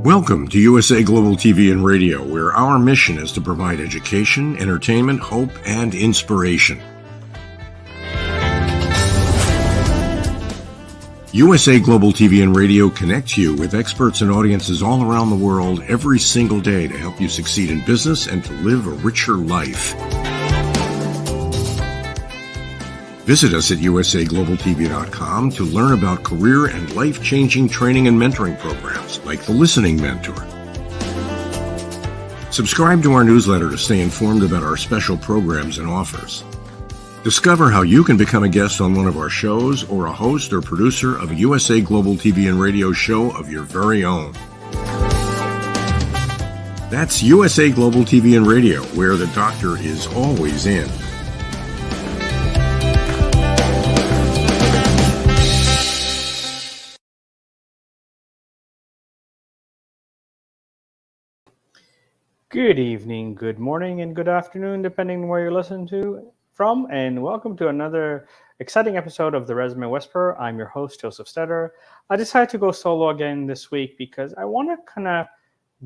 Welcome to USA Global TV and Radio, where our mission is to provide education, entertainment, hope, and inspiration. USA Global TV and Radio connects you with experts and audiences all around the world every single day to help you succeed in business and to live a richer life. Visit us at usaglobaltv.com to learn about career and life-changing training and mentoring programs like the Listening Mentor. Subscribe to our newsletter to stay informed about our special programs and offers. Discover how you can become a guest on one of our shows or a host or producer of a USA Global TV and Radio show of your very own. That's USA Global TV and Radio, where the doctor is always in. Good evening, good morning, and good afternoon, depending on where you're listening from, and welcome to another exciting episode of the Resume Whisperer. I'm your host, JosefStetter. I decided to go solo again this week because I want to kind of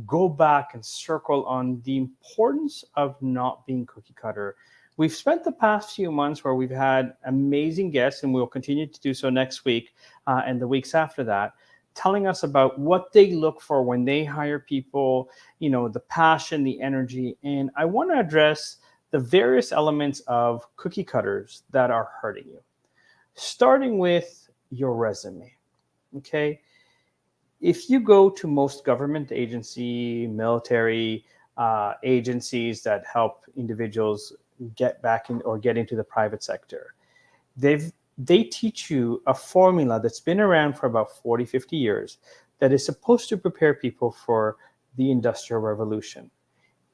go back and circle on the importance of not being cookie cutter. We've spent the past few months where we've had amazing guests, and we'll continue to do so next week and the weeks after that, telling us about what they look for when they hire people, you know, the passion, the energy. And I want to address the various elements of cookie cutters that are hurting you, starting with your resume. Okay. If you go to most government agency, military agencies that help individuals get back in or get into the private sector, they teach you a formula that's been around for about 40, 50 years that is supposed to prepare people for the Industrial Revolution.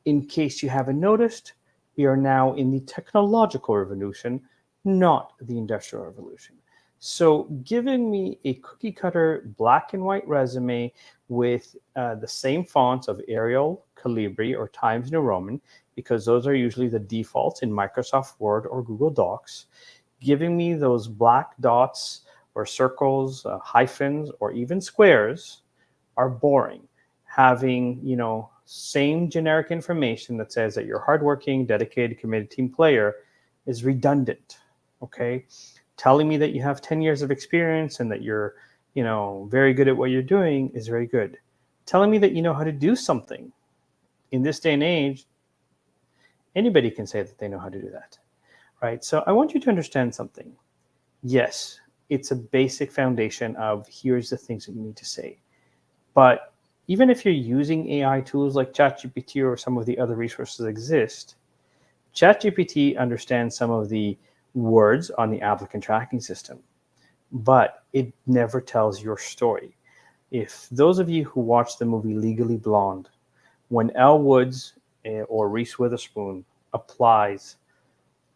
In case you haven't noticed, we are now in the technological revolution, not the Industrial Revolution. So giving me a cookie cutter black and white resume with the same fonts of Arial, Calibri, or Times New Roman, because those are usually the defaults in Microsoft Word or Google Docs, giving me those black dots or circles, hyphens, or even squares are boring. Having, you know, same generic information that says that you're hardworking, dedicated, committed team player is redundant, okay? Telling me that you have 10 years of experience and that you're, you know, very good at what you're doing is very good. Telling me that you know how to do something in this day and age, anybody can say that they know how to do that. Right, so I want you to understand something. Yes, it's a basic foundation of here's the things that you need to say. But even if you're using AI tools like ChatGPT or some of the other resources that exist, ChatGPT understands some of the words on the applicant tracking system, but it never tells your story. If those of you who watched the movie Legally Blonde, when Elle Woods or Reese Witherspoon applies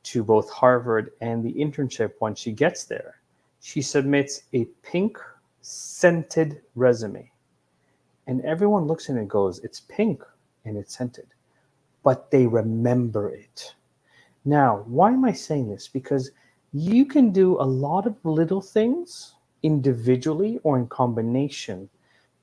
to both Harvard and the internship, once she gets there, she submits a pink scented resume. And everyone looks at it and goes, it's pink and it's scented. But they remember it. Now, why am I saying this? Because you can do a lot of little things individually or in combination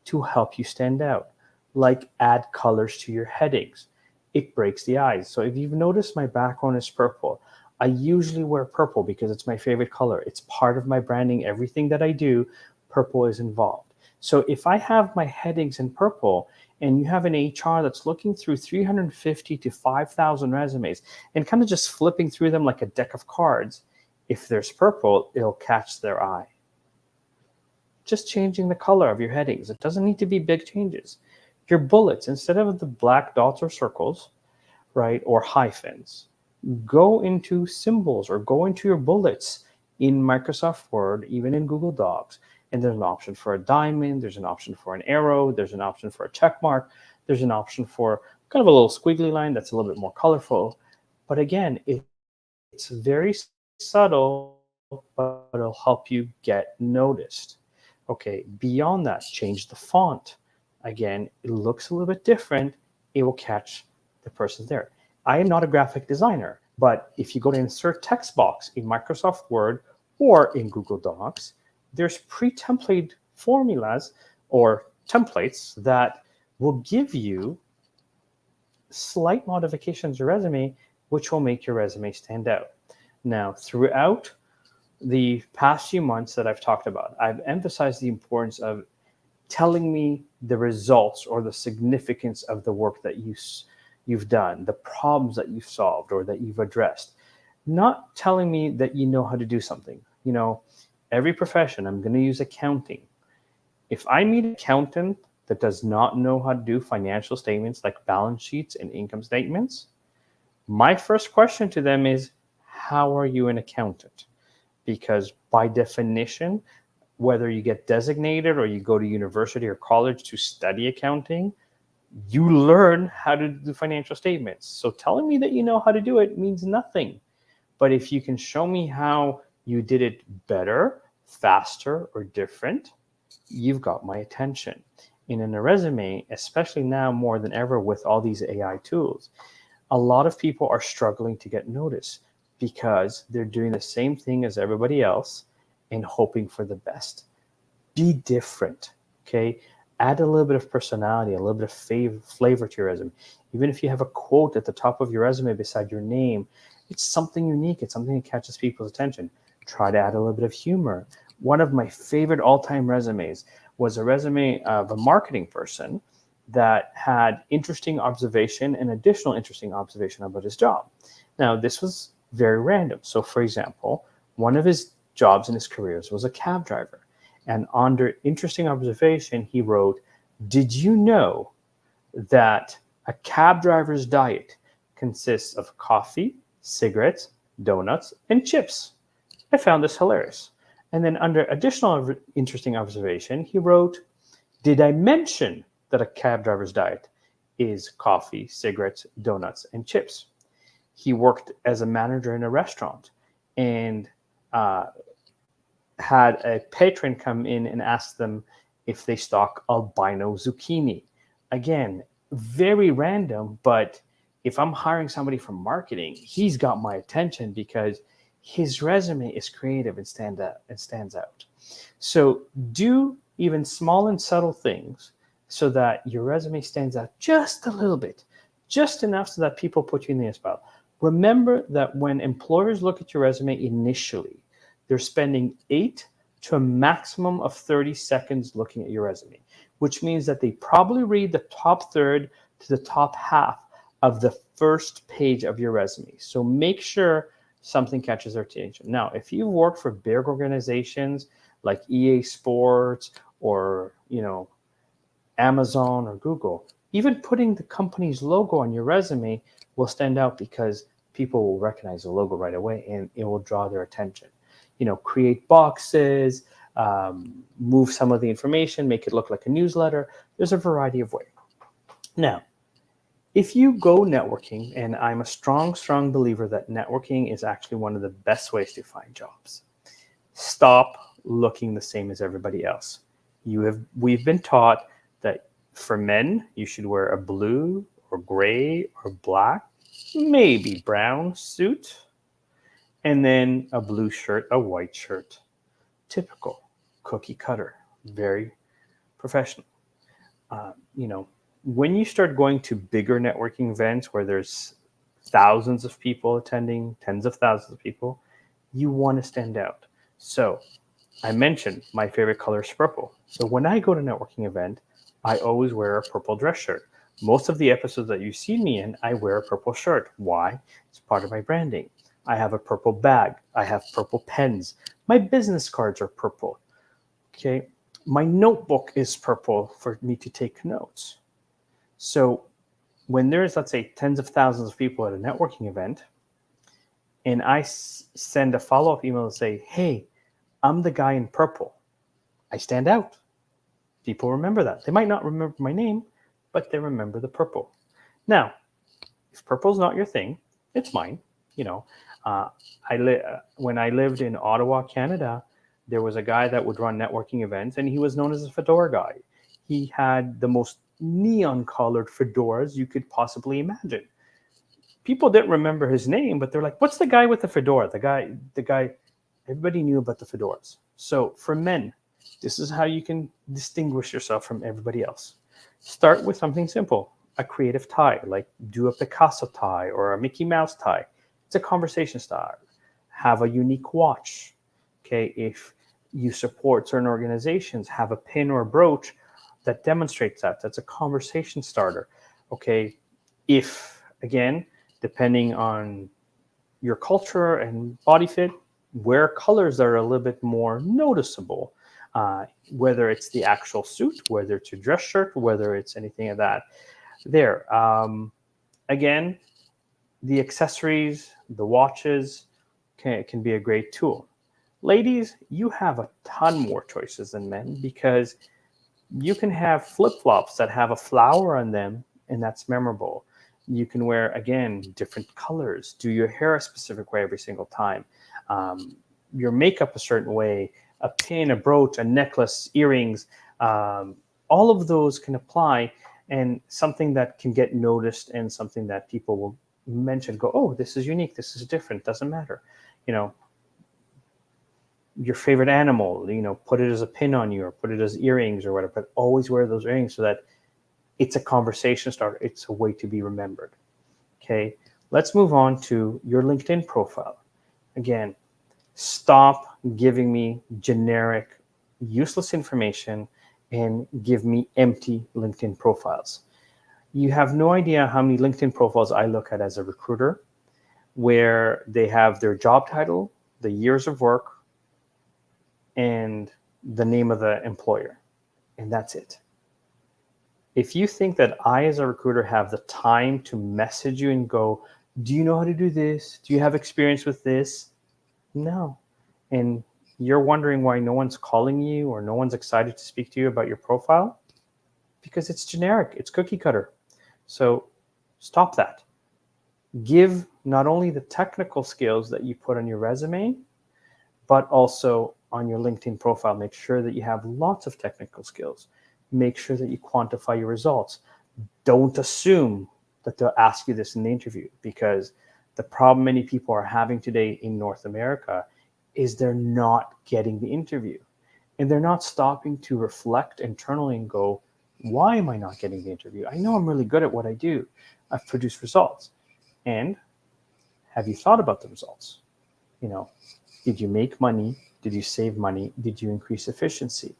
to help you stand out, like add colors to your headings. It breaks the eyes. So if you've noticed, my background is purple. I usually wear purple because it's my favorite color. It's part of my branding. Everything that I do, purple is involved. So if I have my headings in purple and you have an HR that's looking through 350 to 5,000 resumes and kind of just flipping through them like a deck of cards, if there's purple, it'll catch their eye. Just changing the color of your headings. It doesn't need to be big changes. Your bullets, instead of the black dots or circles, right, or hyphens, go into symbols or go into your bullets in Microsoft Word, even in Google Docs. And there's an option for a diamond, there's an option for an arrow, there's an option for a check mark, there's an option for kind of a little squiggly line that's a little bit more colorful. But again, it's very subtle, but it'll help you get noticed. Okay, beyond that, change the font. Again, it looks a little bit different. It will catch the person there. I am not a graphic designer, but if you go to insert text box in Microsoft Word or in Google Docs, there's pre-templated formulas or templates that will give you slight modifications to your resume, which will make your resume stand out. Now, throughout the past few months that I've talked about, I've emphasized the importance of telling me the results or the significance of the work that you've done, the problems that you've solved or that you've addressed. Not telling me that you know how to do something. You know, every profession, I'm going to use accounting. If I meet an accountant that does not know how to do financial statements like balance sheets and income statements, my first question to them is, how are you an accountant? Because by definition, whether you get designated or you go to university or college to study accounting, you learn how to do financial statements. So telling me that you know how to do it means nothing. But if you can show me how you did it better, faster, or different, you've got my attention. And in a resume, especially now more than ever with all these AI tools, a lot of people are struggling to get noticed because they're doing the same thing as everybody else and hoping for the best. Be different, okay? Add a little bit of personality, a little bit of flavor to your resume. Even if you have a quote at the top of your resume beside your name, it's something unique. It's something that catches people's attention. Try to add a little bit of humor. One of my favorite all-time resumes was a resume of a marketing person that had interesting observation and additional interesting observation about his job. Now, this was very random. So, for example, one of his jobs in his careers was a cab driver. And under interesting observation, he wrote, "Did you know that a cab driver's diet consists of coffee, cigarettes, donuts, and chips?" I found this hilarious. And then under additional interesting observation, he wrote, "Did I mention that a cab driver's diet is coffee, cigarettes, donuts, and chips?" He worked as a manager in a restaurant and had a patron come in and ask them if they stock albino zucchini. Again, very random, but if I'm hiring somebody from marketing, he's got my attention because his resume is creative and stands out. So do even small and subtle things so that your resume stands out just a little bit, just enough so that people put you in the spot. Remember that when employers look at your resume initially, they're spending 8 to a maximum of 30 seconds looking at your resume, which means that they probably read the top third to the top half of the first page of your resume. So make sure something catches their attention. Now, if you've worked for big organizations like EA Sports or, Amazon or Google, even putting the company's logo on your resume will stand out because people will recognize the logo right away and it will draw their attention. Create boxes, move some of the information, make it look like a newsletter. There's a variety of ways. Now, If you go networking, and I'm a strong believer that networking is actually one of the best ways to find jobs. Stop looking the same as everybody else. We've been taught that for men, you should wear a blue or gray or black, maybe brown suit, and then a blue shirt, a white shirt. Typical, cookie cutter, very professional. You know, when you start going to bigger networking events where there's thousands of people attending, tens of thousands of people, you want to stand out. So I mentioned my favorite color is purple. So when I go to a networking event, I always wear a purple dress shirt. Most of the episodes that you see me in, I wear a purple shirt. Why? It's part of my branding. I have a purple bag. I have purple pens. My business cards are purple. Okay. My notebook is purple for me to take notes. So when there's, let's say, tens of thousands of people at a networking event, and I send a follow-up email and say, hey, I'm the guy in purple, I stand out. People remember that. They might not remember my name, but they remember the purple. Now, if purple's not your thing, it's mine. You know, when I lived in Ottawa, Canada, there was a guy that would run networking events, and he was known as a fedora guy. He had the most neon-colored fedoras you could possibly imagine. People didn't remember his name, but they're like, "What's the guy with the fedora?" The guy. Everybody knew about the fedoras. So for men, this is how you can distinguish yourself from everybody else. Start with something simple, a creative tie, like do a Picasso tie or a Mickey Mouse tie. It's a conversation starter. Have a unique watch. Okay, if you support certain organizations, have a pin or a brooch that demonstrates that. That's a conversation starter. Okay, if, again, depending on your culture and body fit, wear colors that are a little bit more noticeable, whether it's the actual suit, whether it's your dress shirt, whether it's anything of that. There. Again, the accessories, the watches can be a great tool. Ladies, you have a ton more choices than men because you can have flip-flops that have a flower on them, and that's memorable. You can wear, again, different colors, do your hair a specific way every single time, your makeup a certain way, a pin, a brooch, a necklace, earrings, all of those can apply, and something that can get noticed and something that people will mention, go, oh, this is unique, this is different, doesn't matter. You know, your favorite animal, you know, put it as a pin on you or put it as earrings or whatever, but always wear those earrings so that it's a conversation starter. It's a way to be remembered. Okay, let's move on to your LinkedIn profile. Again, stop giving me generic, useless information and give me empty LinkedIn profiles. You have no idea how many LinkedIn profiles I look at as a recruiter where they have their job title, the years of work, and the name of the employer, and that's it. If you think that I, as a recruiter, have the time to message you and go, do you know how to do this? Do you have experience with this? No. And you're wondering why no one's calling you or no one's excited to speak to you about your profile? Because it's generic, it's cookie cutter. So stop that. Give not only the technical skills that you put on your resume, but also on your LinkedIn profile. Make sure that you have lots of technical skills. Make sure that you quantify your results. Don't assume that they'll ask you this in the interview, because the problem many people are having today in North America is they're not getting the interview. And they're not stopping to reflect internally and go, why am I not getting the interview? I know I'm really good at what I do. I've produced results. And have you thought about the results? You know, did you make money? Did you save money? Did you increase efficiency?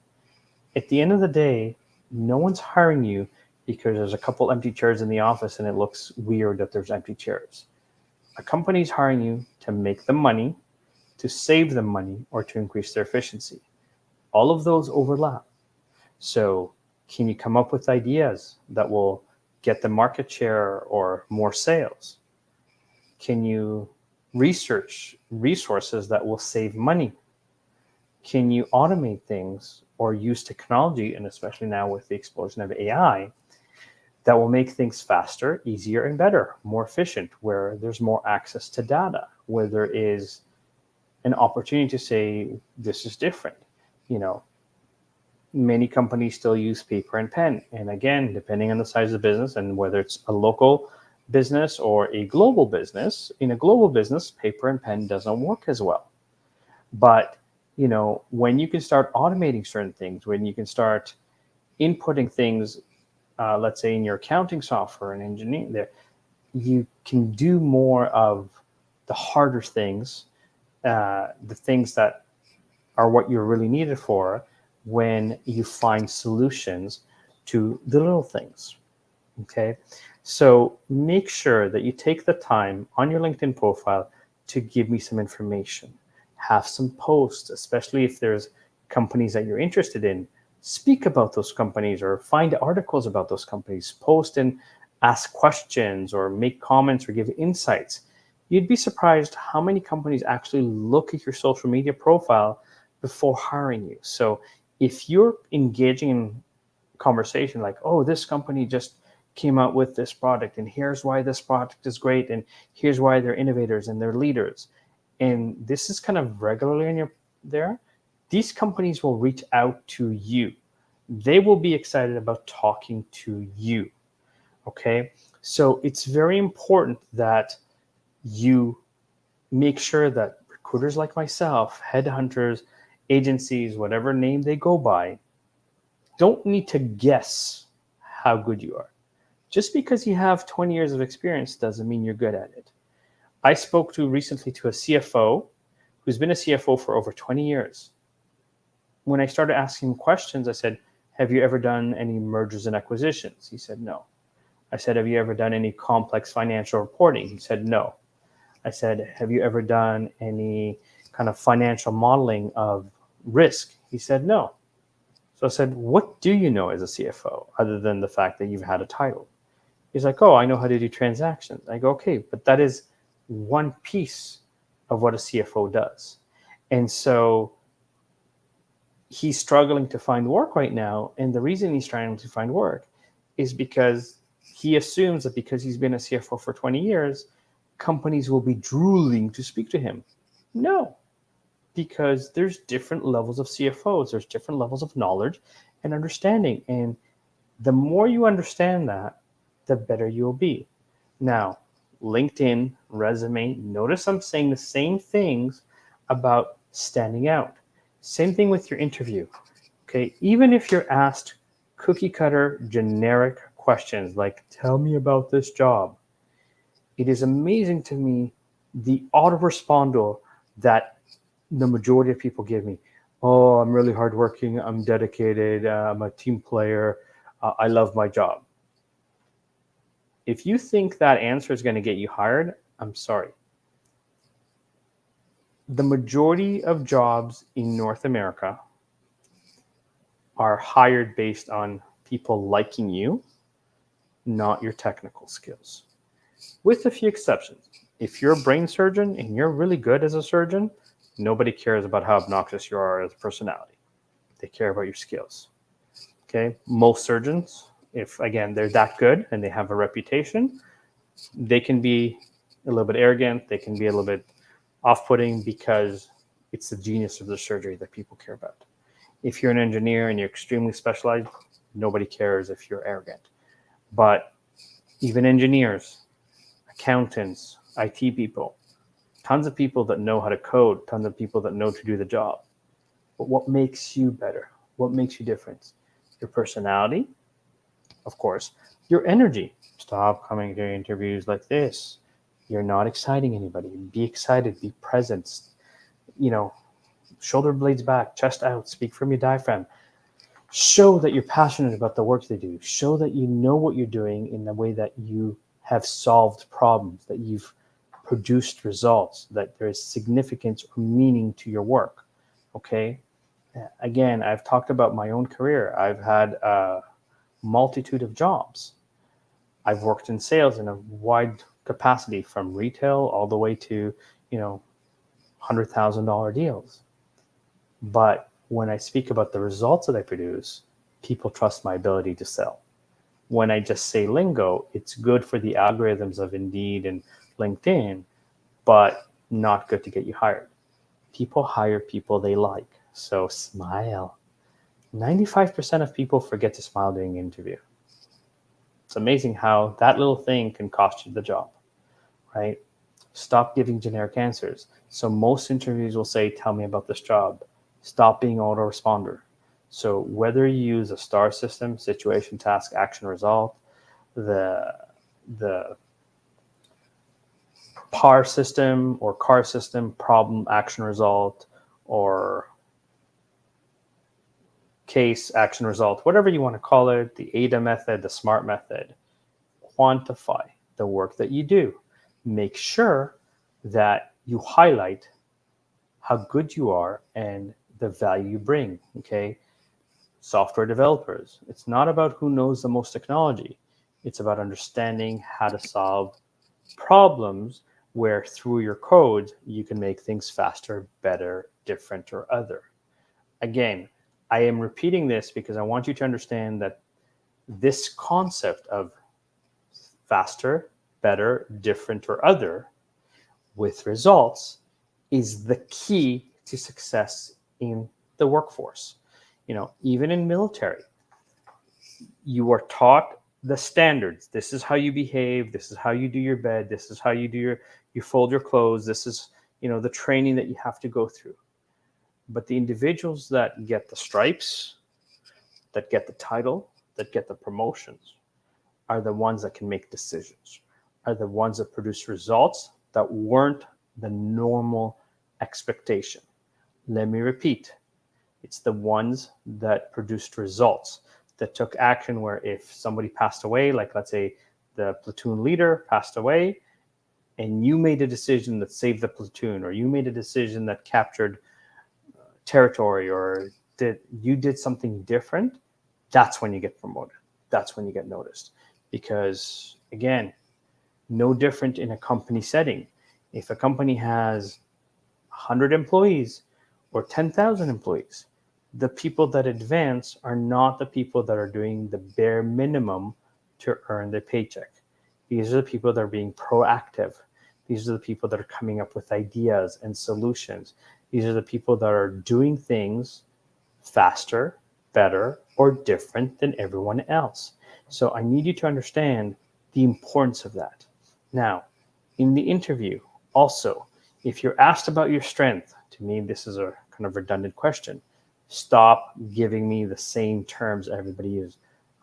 At the end of the day, no one's hiring you because there's a couple empty chairs in the office and it looks weird that there's empty chairs. A company's hiring you to make them money, to save them money, or to increase their efficiency. All of those overlap. So can you come up with ideas that will get the market share or more sales? Can you research resources that will save money? Can you automate things or use technology, and especially now with the explosion of AI, that will make things faster, easier, and better, more efficient, where there's more access to data, where there is an opportunity to say, this is different. Many companies still use paper and pen. And again, depending on the size of the business and whether it's a local business or a global business, in a global business, paper and pen doesn't work as well. But, when you can start automating certain things, when you can start inputting things, let's say in your accounting software and engineering there, you can do more of the harder things, the things that are what you're really needed for, when you find solutions to the little things. Okay. So make sure that you take the time on your LinkedIn profile to give me some information. Have some posts, especially if there's companies that you're interested in. Speak about those companies or find articles about those companies. Post and ask questions or make comments or give insights. You'd be surprised how many companies actually look at your social media profile before hiring you. So if you're engaging in conversation like, oh, this company just came out with this product, and here's why this product is great, and here's why they're innovators and they're leaders, and this is kind of regularly in your there, these companies will reach out to you. They will be excited about talking to you. Okay, so it's very important that you make sure that recruiters like myself, headhunters, agencies, whatever name they go by, don't need to guess how good you are. Just because you have 20 years of experience doesn't mean you're good at it. I spoke recently to a CFO who's been a CFO for over 20 years. When I started asking him questions, I said, have you ever done any mergers and acquisitions? He said, no. I said, have you ever done any complex financial reporting? He said, no. I said, have you ever done any kind of financial modeling of risk? He said, no. So I said, what do you know as a CFO other than the fact that you've had a title? He's like, oh, I know how to do transactions. I go, okay, but that is one piece of what a CFO does. And so he's struggling to find work right now. And the reason he's trying to find work is because he assumes that because he's been a CFO for 20 years, companies will be drooling to speak to him. No, because there's different levels of CFOs. There's different levels of knowledge and understanding. And the more you understand that, the better you'll be. Now, LinkedIn, resume, notice I'm saying the same things about standing out. Same thing with your interview. Okay, even if you're asked cookie cutter generic questions like, tell me about this job, it is amazing to me the autoresponder that the majority of people give me. Oh, I'm really hardworking, I'm dedicated, I'm a team player, I love my job. If you think that answer is going to get you hired, I'm sorry. The majority of jobs in North America are hired based on people liking you, not your technical skills. With a few exceptions. If you're a brain surgeon and you're really good as a surgeon, nobody cares about how obnoxious you are as a personality. They care about your skills. Okay, most surgeons, if again they're that good and they have a reputation, they can be a little bit arrogant, they can be a little bit off-putting because it's the genius of the surgery that people care about. If you're an engineer and you're extremely specialized, nobody cares if you're arrogant. But even engineers, accountants, IT people, tons of people that know how to code, tons of people that know to do the job. But what makes you better? What makes you different? Your personality, of course, your energy. Stop coming to interviews like this. You're not exciting anybody. Be excited, be present. Shoulder blades back, chest out, speak from your diaphragm. Show that you're passionate about the work they do. Show that you know what you're doing in the way that you have solved problems, that you've produced results, that there is significance or meaning to your work. Okay? Again, I've talked about my own career. I've had a multitude of jobs. I've worked in sales in a wide capacity, from retail all the way to, $100,000 deals. But when I speak about the results that I produce, people trust my ability to sell. when I just say lingo, it's good for the algorithms of Indeed and LinkedIn, but not good to get you hired. People hire people they like. So smile. 95% of people forget to smile during an interview. It's amazing how that little thing can cost you the job, right? Stop giving generic answers. So most interviews will say, tell me about this job. Stop being autoresponder. So whether you use a STAR system, situation, task, action, result, the PAR system or CAR system, problem, action, result, or case, action, result, whatever you want to call it, the ADA method, the SMART method, quantify the work that you do. Make sure that you highlight how good you are and the value you bring, okay? Software developers, it's not about who knows the most technology. It's about understanding how to solve problems where through your code, you can make things faster, better, different, or other. Again, I am repeating this because I want you to understand that this concept of faster, better, different, or other with results is the key to success in the workforce. Even in military, you are taught the standards. This is how you behave. This is how you do your bed. This is how you fold your clothes. This is, the training that you have to go through. But the individuals that get the stripes, that get the title, that get the promotions, are the ones that can make decisions, are the ones that produce results that weren't the normal expectation. Let me repeat. It's the ones that produced results, that took action where if somebody passed away, like let's say the platoon leader passed away, and you made a decision that saved the platoon, or you made a decision that captured territory, or you did something different, that's when you get promoted. That's when you get noticed. Because again, no different in a company setting. If a company has 100 employees or 10,000 employees, the people that advance are not the people that are doing the bare minimum to earn their paycheck. These are the people that are being proactive. These are the people that are coming up with ideas and solutions. These are the people that are doing things faster, better, or different than everyone else. So I need you to understand the importance of that. Now, in the interview, also, if you're asked about your strength, to me, this is a kind of redundant question. Stop giving me the same terms everybody uses.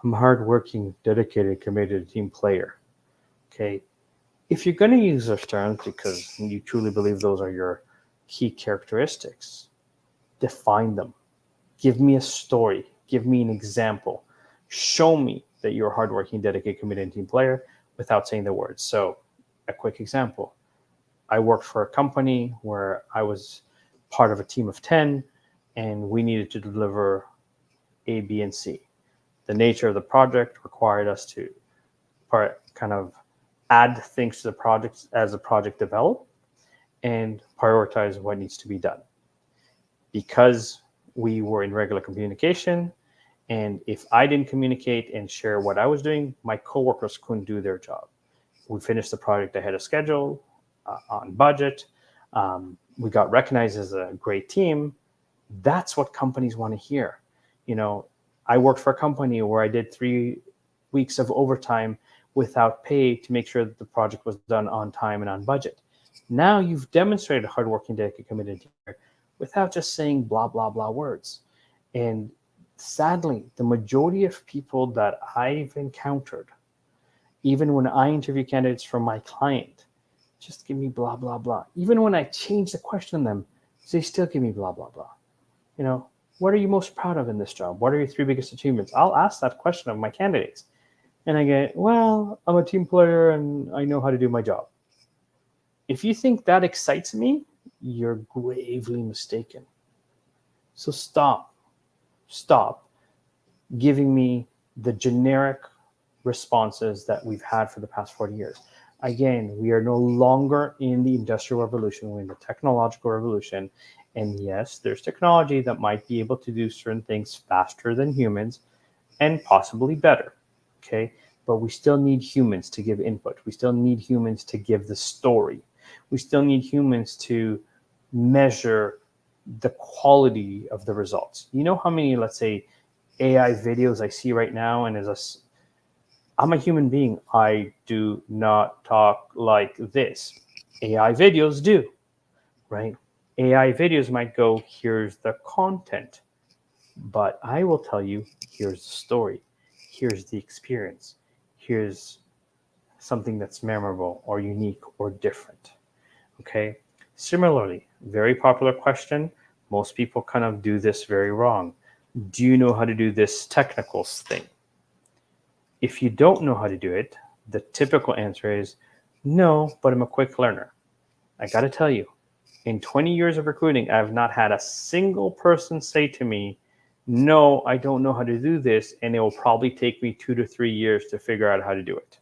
I'm a hardworking, dedicated, committed team player. Okay. If you're going to use those terms because you truly believe those are your key characteristics, define them. Give me a story. Give me an example. Show me that you're a hardworking, dedicated, committed team player without saying the words. So, a quick example. I worked for a company where I was part of a team of 10, and we needed to deliver A, B, and C. The nature of the project required us to kind of add things to the project as the project developed and prioritize what needs to be done. Because we were in regular communication, and if I didn't communicate and share what I was doing, my coworkers couldn't do their job. We finished the project ahead of schedule, on budget. We got recognized as a great team. That's what companies want to hear. I worked for a company where I did 3 weeks of overtime without pay to make sure that the project was done on time and on budget. Now you've demonstrated hardworking, dedicated, committed team without just saying blah, blah, blah words. And sadly, the majority of people that I've encountered, even when I interview candidates from my client, just give me blah, blah, blah. Even when I change the question to them, they still give me blah, blah, blah. What are you most proud of in this job? What are your 3 biggest achievements? I'll ask that question of my candidates. And I get, well, I'm a team player and I know how to do my job. If you think that excites me, you're gravely mistaken. So stop giving me the generic responses that we've had for the past 40 years. Again, we are no longer in the Industrial Revolution, we're in the technological revolution. And yes, there's technology that might be able to do certain things faster than humans and possibly better. okay? But we still need humans to give input. We still need humans to give the story. We still need humans to measure the quality of the results. You know how many, let's say, AI videos I see right now, and I'm a human being. I do not talk like this. AI videos do, right? AI videos might go, here's the content, but I will tell you, here's the story, here's the experience, here's something that's memorable or unique or different, okay? Similarly, very popular question. Most people kind of do this very wrong. Do you know how to do this technicals thing? If you don't know how to do it, the typical answer is no, but I'm a quick learner. I got to tell you, in 20 years of recruiting, I've not had a single person say to me, no, I don't know how to do this, and it will probably take me 2 to 3 years to figure out how to do it.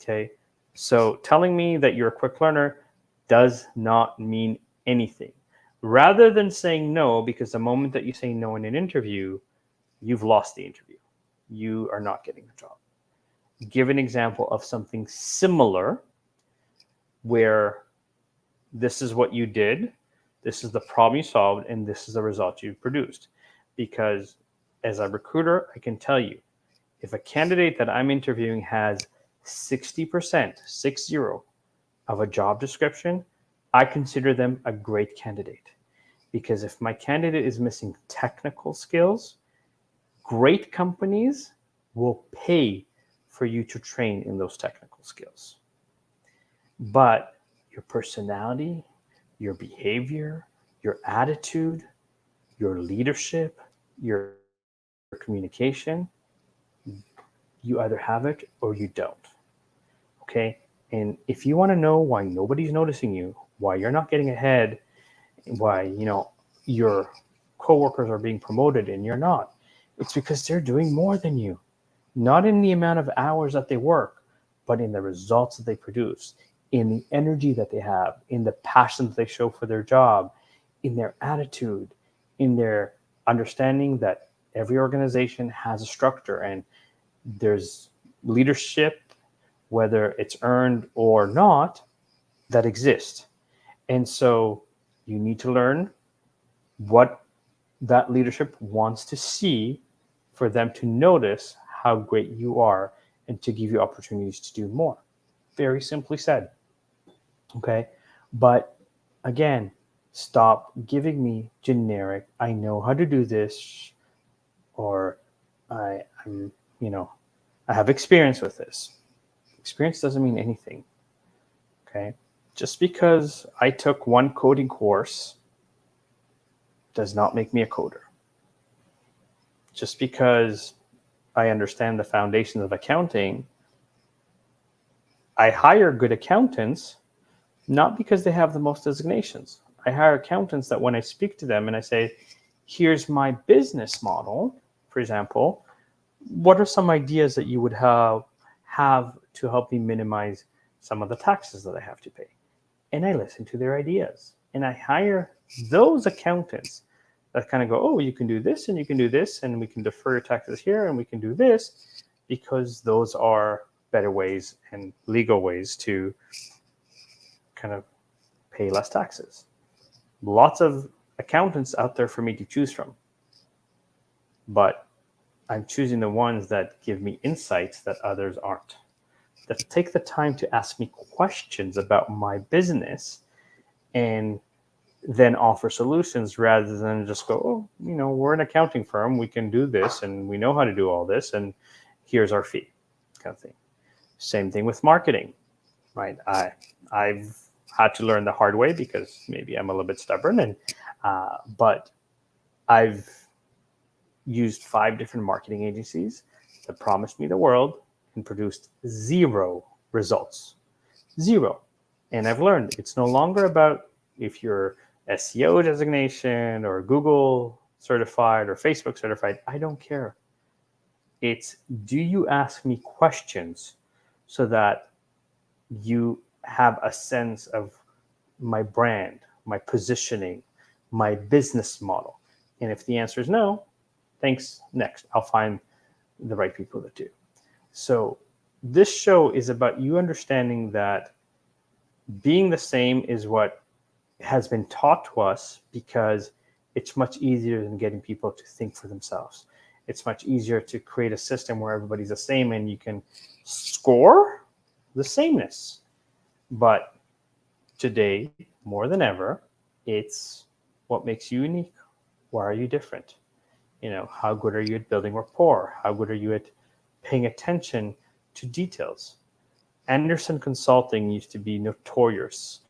Okay, so telling me that you're a quick learner does not mean anything. Rather than saying no, because the moment that you say no in an interview, you've lost the interview. You are not getting the job. Give an example of something similar where this is what you did, this is the problem you solved, and this is the result you produced. Because as a recruiter, I can tell you, if a candidate that I'm interviewing has 60%, 60, of a job description, I consider them a great candidate. Because if my candidate is missing technical skills, great companies will pay for you to train in those technical skills. But your personality, your behavior, your attitude, your leadership, your communication, you either have it or you don't. Okay? And if you want to know why nobody's noticing you, why you're not getting ahead, why, your coworkers are being promoted and you're not, it's because they're doing more than you. Not in the amount of hours that they work, but in the results that they produce, in the energy that they have, in the passion that they show for their job, in their attitude, in their understanding that every organization has a structure and there's leadership, whether it's earned or not, that exists. And so you need to learn what that leadership wants to see for them to notice how great you are and to give you opportunities to do more. Very simply said. Okay. But again, stop giving me generic, I know how to do this, or I'm, I have experience with this. Experience doesn't mean anything. Okay. Just because I took one coding course does not make me a coder. Just because I understand the foundations of accounting, I hire good accountants, not because they have the most designations. I hire accountants that when I speak to them and I say, here's my business model, for example, what are some ideas that you would have to help me minimize some of the taxes that I have to pay? And I listen to their ideas. And I hire those accountants that kind of go, oh, you can do this and you can do this, and we can defer your taxes here and we can do this, because those are better ways and legal ways to kind of pay less taxes. Lots of accountants out there for me to choose from. But I'm choosing the ones that give me insights that others aren't. That take the time to ask me questions about my business and then offer solutions rather than just go, oh, we're an accounting firm, we can do this and we know how to do all this and here's our fee, kind of thing. Same thing with marketing, right? I've had to learn the hard way because maybe I'm a little bit stubborn, but I've used 5 different marketing agencies that promised me the world and produced 0 results. 0. And I've learned it's no longer about if you're SEO designation or Google certified or Facebook certified. I don't care. It's, do you ask me questions so that you have a sense of my brand, my positioning, my business model? And if the answer is no, thanks, next. I'll find the right people that do. So this show is about you understanding that being the same is what has been taught to us, because it's much easier than getting people to think for themselves. It's much easier to create a system where everybody's the same and you can score the sameness. But today, more than ever, it's what makes you unique. Why are you different? How good are you at building rapport? How good are you at paying attention to details? Anderson Consulting used to be notorious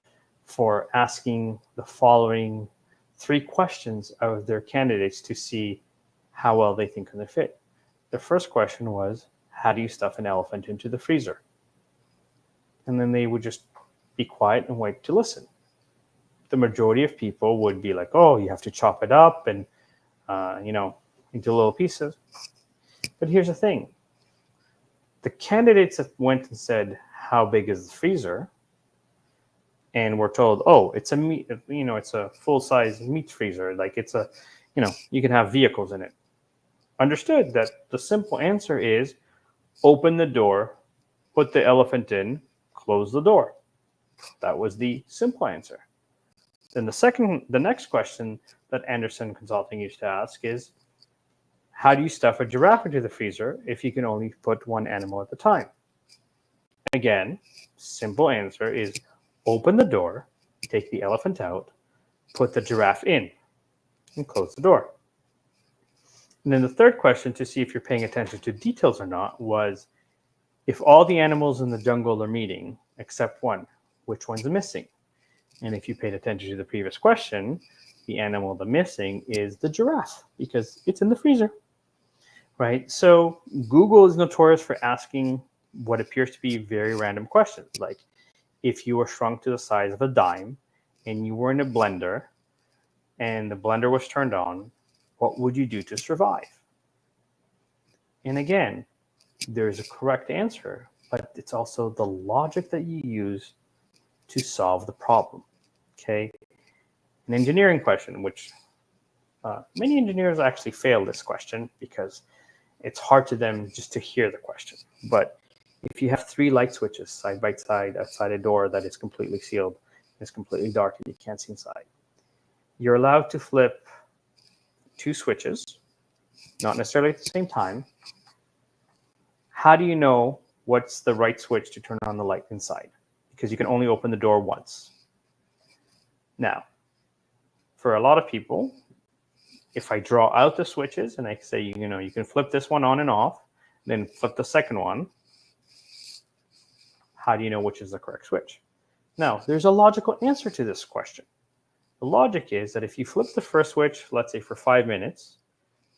for asking the following 3 questions of their candidates to see how well they think they fit. The first question was, how do you stuff an elephant into the freezer? And then they would just be quiet and wait to listen. The majority of people would be like, oh, you have to chop it up and, into little pieces. But here's the thing. The candidates that went and said, how big is the freezer? And we're told, oh, it's a meat, it's a full-size meat freezer. Like it's a, you can have vehicles in it. Understood that the simple answer is open the door, put the elephant in, close the door. That was the simple answer. Then the next question that Anderson Consulting used to ask is, how do you stuff a giraffe into the freezer if you can only put one animal at a time? Again, simple answer is open the door, take the elephant out, put the giraffe in, and close the door. And then the third question, to see if you're paying attention to details or not, was, if all the animals in the jungle are meeting except one, which one's missing? And if you paid attention to the previous question, the animal that's missing is the giraffe, because it's in the freezer, right? So Google is notorious for asking what appears to be very random questions, like, if you were shrunk to the size of a dime and you were in a blender and the blender was turned on, what would you do to survive? And again, there's a correct answer, but it's also the logic that you use to solve the problem. Okay. An engineering question, which many engineers actually fail this question because it's hard to them just to hear the question. But if you have 3 light switches side by side outside a door that is completely sealed, it's completely dark and you can't see inside, you're allowed to flip 2 switches, not necessarily at the same time. How do you know what's the right switch to turn on the light inside? Because you can only open the door once. Now, for a lot of people, if I draw out the switches and I say, you can flip this one on and off, then flip the second one, how do you know which is the correct switch? Now, there's a logical answer to this question. The logic is that if you flip the first switch, let's say for 5 minutes,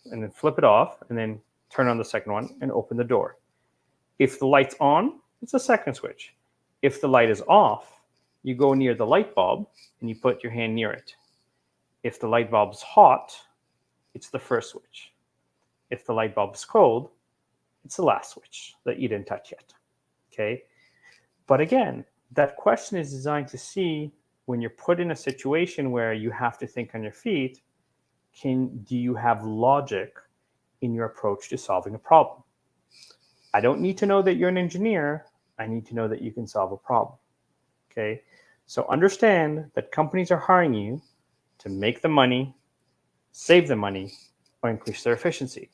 and then flip it off, and then turn on the second one and open the door. If the light's on, it's the second switch. If the light is off, you go near the light bulb and you put your hand near it. If the light bulb's hot, it's the first switch. If the light bulb's cold, it's the last switch that you didn't touch yet. Okay? But again, that question is designed to see, when you're put in a situation where you have to think on your feet, do you have logic in your approach to solving a problem? I don't need to know that you're an engineer. I need to know that you can solve a problem. Okay? So understand that companies are hiring you to make the money, save the money, or increase their efficiency,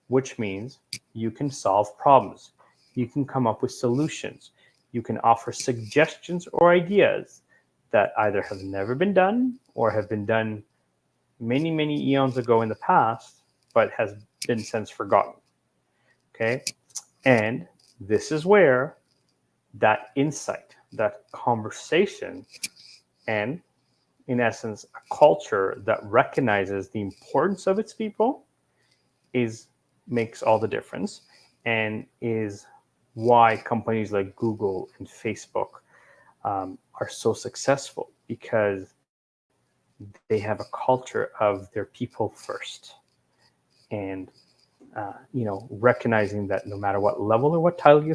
which means you can solve problems. You can come up with solutions. You can offer suggestions or ideas that either have never been done or have been done many, many eons ago in the past, but has been since forgotten. Okay? And this is where that insight, that conversation, and in essence, a culture that recognizes the importance of its people makes all the difference, and is why companies like Google and Facebook are so successful, because they have a culture of their people first, and recognizing that no matter what level or what title you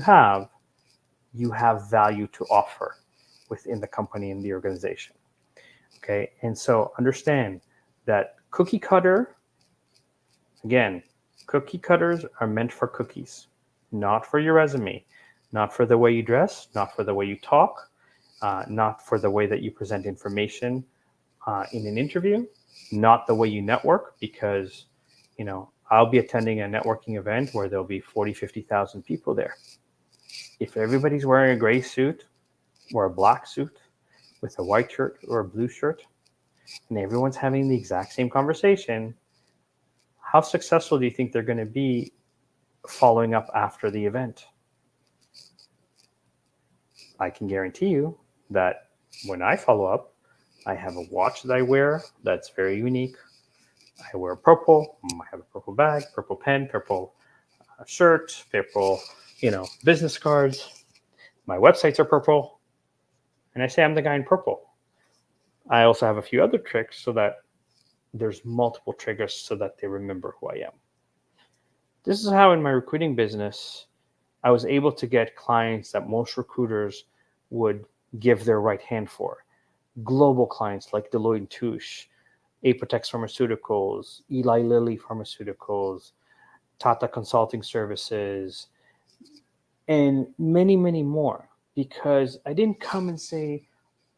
have value to offer within the company and the organization. Okay, and so understand that cookie cutter, again, Cookie cutters are meant for cookies, not for your resume, not for the way you dress, not for the way you talk, not for the way that you present information in an interview, not the way you network, because, I'll be attending a networking event where there'll be 40, 50,000 people there. If everybody's wearing a gray suit or a black suit with a white shirt or a blue shirt, and everyone's having the exact same conversation, how successful do you think they're going to be following up after the event? I can guarantee you that when I follow up, I have a watch that I wear that's very unique. I wear purple. I have a purple bag, purple pen, purple shirt, purple, business cards. My websites are purple. And I say I'm the guy in purple. I also have a few other tricks so that there's multiple triggers so that they remember who I am. This is how in my recruiting business, I was able to get clients that most recruiters would give their right hand for. Global clients like Deloitte & Touche, Apotex Pharmaceuticals, Eli Lilly Pharmaceuticals, Tata Consulting Services, and many, many more, because I didn't come and say,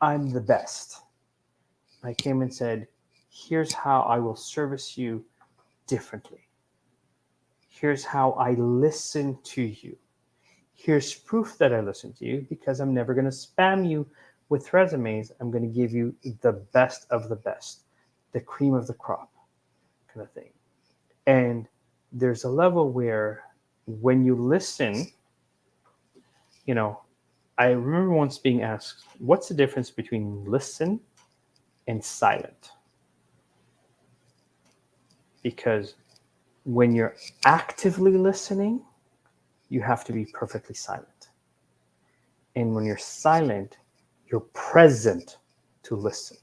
I'm the best. I came and said, here's how I will service you differently. Here's how I listen to you. Here's proof that I listen to you, because I'm never going to spam you with resumes. I'm going to give you the best of the best, the cream of the crop kind of thing. And there's a level where when you listen, I remember once being asked, what's the difference between listen and silent? Because when you're actively listening, you have to be perfectly silent. And when you're silent, you're present to listen.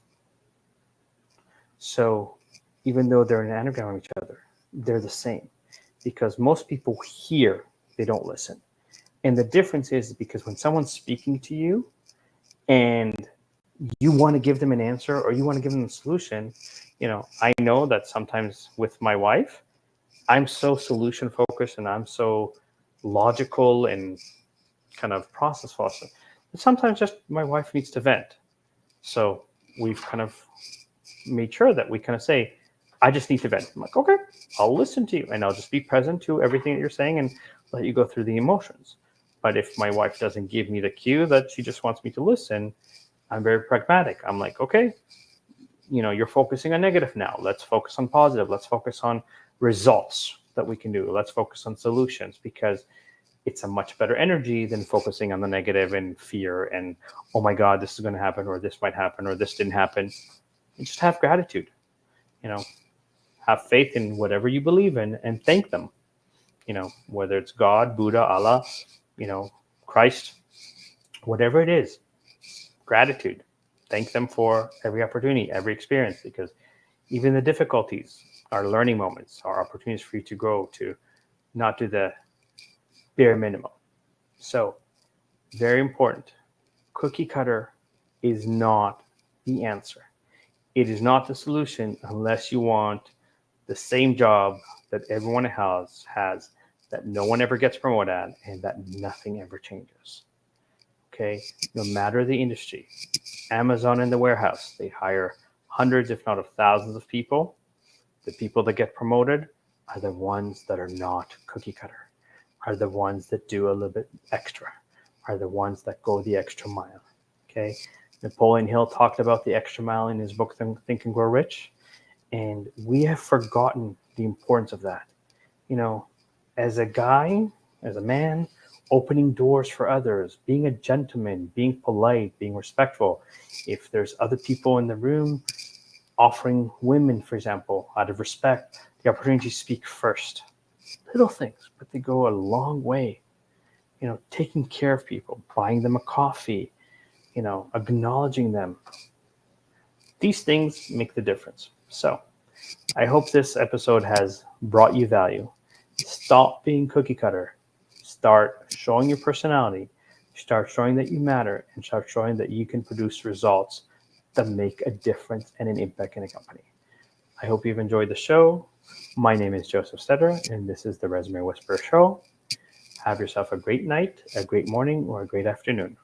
So even though they're an anagram of each other, they're the same, because most people hear, they don't listen. And the difference is because when someone's speaking to you and you want to give them an answer or you want to give them a solution, I know that sometimes with my wife, I'm so solution focused and I'm so logical and kind of process focused. But sometimes just my wife needs to vent. So we've kind of made sure that we kind of say, I just need to vent. I'm like, okay, I'll listen to you and I'll just be present to everything that you're saying and let you go through the emotions. But if my wife doesn't give me the cue that she just wants me to listen, I'm very pragmatic. I'm like, okay, you're focusing on negative now. Let's focus on positive. Let's focus on results that we can do. Let's focus on solutions, because it's a much better energy than focusing on the negative and fear and, oh my God, this is going to happen, or this might happen, or this didn't happen. And just have gratitude, have faith in whatever you believe in and thank them, whether it's God, Buddha, Allah, Christ, whatever it is, gratitude. Thank them for every opportunity, every experience, because even the difficulties are learning moments, are opportunities for you to grow, to not do the bare minimum. So, very important. Cookie cutter is not the answer. It is not the solution unless you want the same job that everyone has, that no one ever gets promoted at, and that nothing ever changes. Okay? No matter the industry. Amazon in the warehouse, they hire hundreds, if not of thousands of people. The people that get promoted are the ones that are not cookie cutter, are the ones that do a little bit extra, are the ones that go the extra mile. Okay? Napoleon Hill talked about the extra mile in his book, Think and Grow Rich. And we have forgotten the importance of that. As a guy, as a man, opening doors for others, being a gentleman, being polite, being respectful. If there's other people in the room, offering women, for example, out of respect, the opportunity to speak first. Little things, but they go a long way. Taking care of people, buying them a coffee, acknowledging them. These things make the difference. So I hope this episode has brought you value. Stop being cookie cutter. Start showing your personality. Start showing that you matter, and start showing that you can produce results that make a difference and an impact in a company. I hope you've enjoyed the show. My name is JosefStetter, and this is the Resume Whisperer Show. Have yourself a great night, a great morning, or a great afternoon.